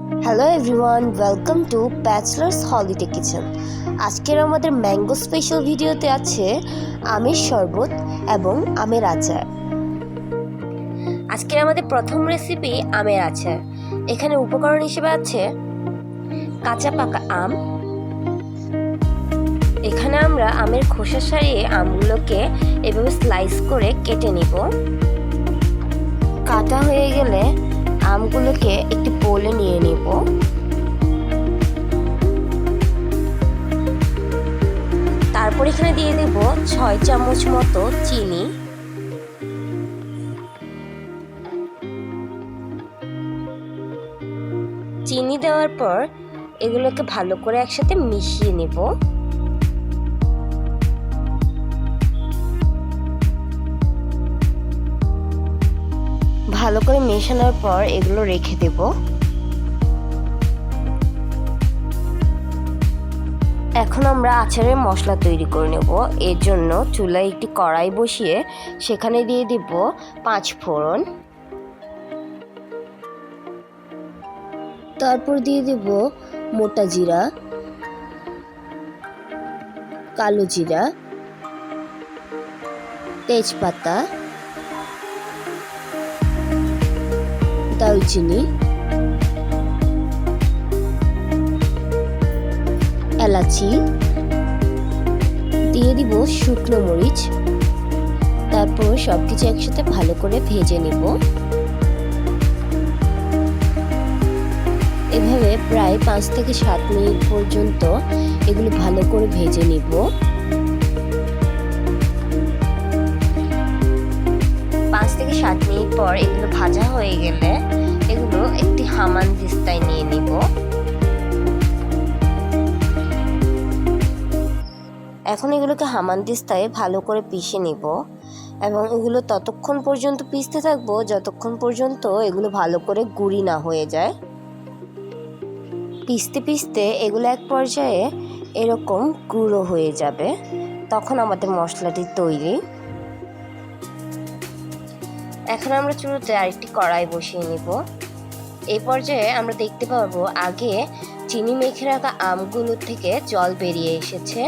Hello everyone, welcome to bachelors holiday kitchen. আজকের আমাদের mango special ভিডিওতে আছে আমের শরবত এবং আমের আচার। আজকের আমাদের প্রথম রেসিপি আমের আচার। এখানে উপকরণ হিসেবে আছে কাঁচা পাকা আম। এখানে আমরা আমের খোসা ছাড়িয়ে আমগুলোকে এভাবে স্লাইস করে কেটে নিব। কাটা হয়ে গেলে আমগুলোকে একটি বোলে নিয়ে নিব। তারপর এখানে দিয়ে দেব 6 চামচ মতো চিনি। চিনি দেওয়ার পর এগুলোকে ভালো করে একসাথে মিশিয়ে নেব। ভালো করে মেশানোর পর এগুলো রেখে দেব। এখন আমরা আচারের মশলা তৈরি করে নেব। এর জন্য চুলায় একটি কড়াই বসিয়ে সেখানে দিয়ে দেব 5 ফোড়ন। তারপর দিয়ে দেব মোটা জিরা, কালো জিরা, তেজপাতা, দারুচিনি, এলাচি, দিয়ে দিব শুকনো মরিচ। তারপর সবকিছু একসাথে ভালো করে ভেজে নিব। এভাবে প্রায় 5 থেকে 7 মিনিট পর্যন্ত এগুলো ভালো করে ভেজে নিব। 5 থেকে 7 মিনিট পর এগুলো ভাজা হয়ে গেলে এগুলো একটি হামানদিস্তায় নিয়ে নিব। এখন এগুলোকে হামানদিস্তায় ভালো করে পিষে নিব এবং এগুলো ততক্ষণ পর্যন্ত পিষতে থাকবো যতক্ষণ পর্যন্ত এগুলো ভালো করে গুঁড়ি না হয়ে যায়। পিষতে পিষতে এগুলো এক পর্যায়ে এরকম গুঁড়ো হয়ে যাবে, তখন আমাদের মশলাটি তৈরি। এখন আমরা চুলোতে আরেকটি কড়াই বসিয়ে নিব। এই পর্যায়ে আমরা দেখতে পাবো আগে চিনি মেখে রাখা আমগুলো থেকে জল বেরিয়ে এসেছে।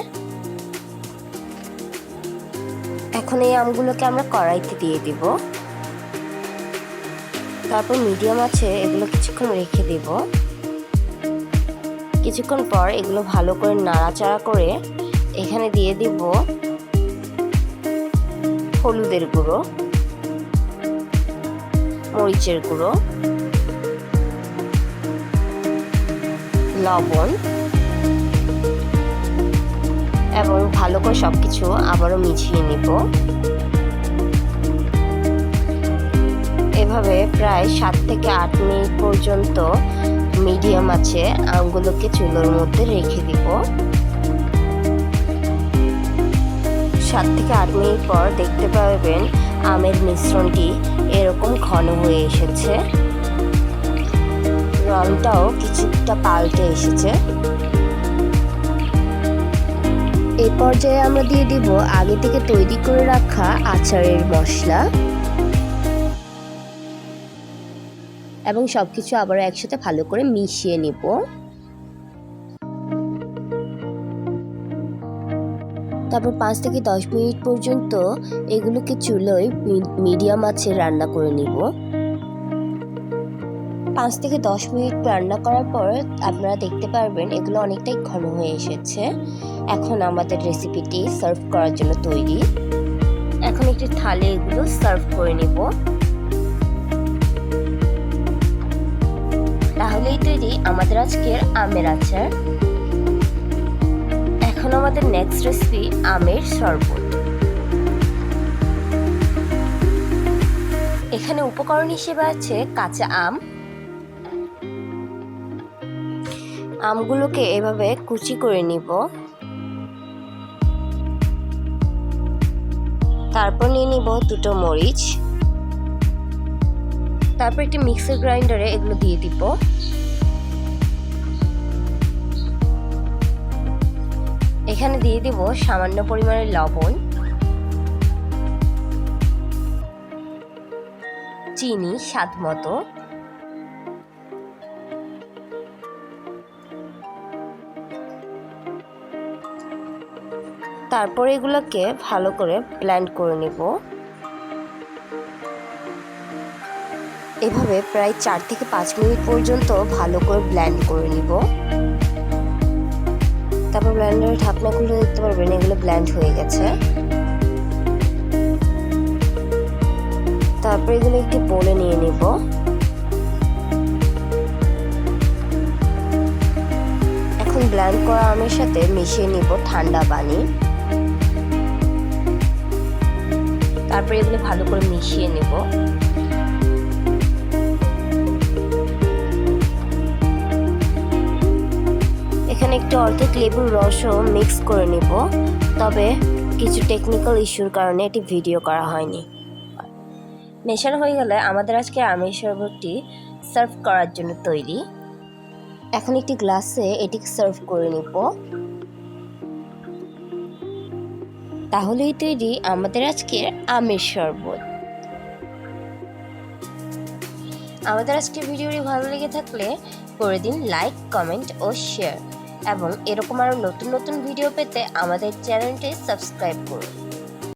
এখন এই আমগুলোকে আমরা কড়াইতে দিয়ে দিব। তারপর মিডিয়াম আছে এগুলো কিছুক্ষণ রেখে দেব। কিছুক্ষণ পর এগুলো ভালো করে নাড়াচাড়া করে এখানে দিয়ে দিব হলুদের গুঁড়ো, মরিচের গুঁড়ো, লবণ এবং ভালো করে সবকিছু আবারও মিশিয়ে নিব। এভাবে প্রায় 7 থেকে 8 মিনিট পর্যন্ত মিডিয়াম আছে আমগুলোকে চুলোর মধ্যে রেখে দিব। 7 থেকে 8 মিনিট পর দেখতে পাবেন আমের মিশ্রণটি এরকম ঘন হয়ে এসেছে, রংটাও কিছুটা পাল্টে এসেছে। এই পর্যায়ে আমরা দিয়ে দিব আগে থেকে তৈরি করে রাখা আচারের মশলা এবং সবকিছু আবার একসাথে ভালো করে মিশিয়ে নিব। তারপর 5 থেকে 10 মিনিট পর্যন্ত এগুলোকে চুলোয় মিডিয়াম আঁচে রান্না করে নিব। 5 থেকে 10 মিনিট রান্না করার পর আপনারা দেখতে পারবেন এগুলো অনেকটাই ঘন হয়ে এসেছে। এখন আমাদের রেসিপিটি সার্ভ করার জন্য তৈরি। এখন একটি থালে এগুলো সার্ভ করে নিব। তাহলেই তৈরি আমাদের আজকের আমের আচার। এখন আমাদের নেক্সট রেসিপি আমের শরবত। এখানে উপকরণ হিসেবে আছে কাঁচা আম। আমগুলোকে এভাবে কুচি করে নিব। তারপর নিয়ে নিব 2টো মরিচ। তারপর একটি মিক্সার গ্রাইন্ডারে এগুলো দিয়ে দিব। এখানে দিয়ে দিব সামান্য পরিমাণে লবণ, চিনি স্বাদ মতো, তারপর এগুলোকে ভালো করে ব্লেন্ড করে নিব। এভাবে প্রায় 4 থেকে 5 মিনিট পর্যন্ত ভালো করে ব্লেন্ড করে নিব। তারপর ব্লেন্ডারের ঢাকনা খুলে দেখতে পারবেন এগুলো ব্লেন্ড হয়ে গেছে। তারপর এগুলো একটু বলে নিয়ে নিব। এখন ব্লেন্ড করা আমের সাথে মিশিয়ে নিব ঠান্ডা পানি। তারপর এগুলো ভালো করে মিশিয়ে নিব। এখানে একটু অর্ধেক লেবুর রসও মিক্স করে নিব, তবে কিছু টেকনিক্যাল ইস্যুর কারণে এটি ভিডিও করা হয়নি। মেশানো হয়ে গেলে আমাদের আজকে আমের শরবতটি সার্ভ করার জন্য তৈরি। এখন একটি গ্লাসে এটিকে সার্ভ করে নিব। তাহলেই তৈরি আমাদের আজকের আমের শরবত। আমাদের আজকের ভিডিওটি ভালো লেগে থাকলে করে দিন লাইক, কমেন্ট ও শেয়ার, এবং এরকম আরও নতুন নতুন ভিডিও পেতে আমাদের চ্যানেলটি সাবস্ক্রাইব করুন।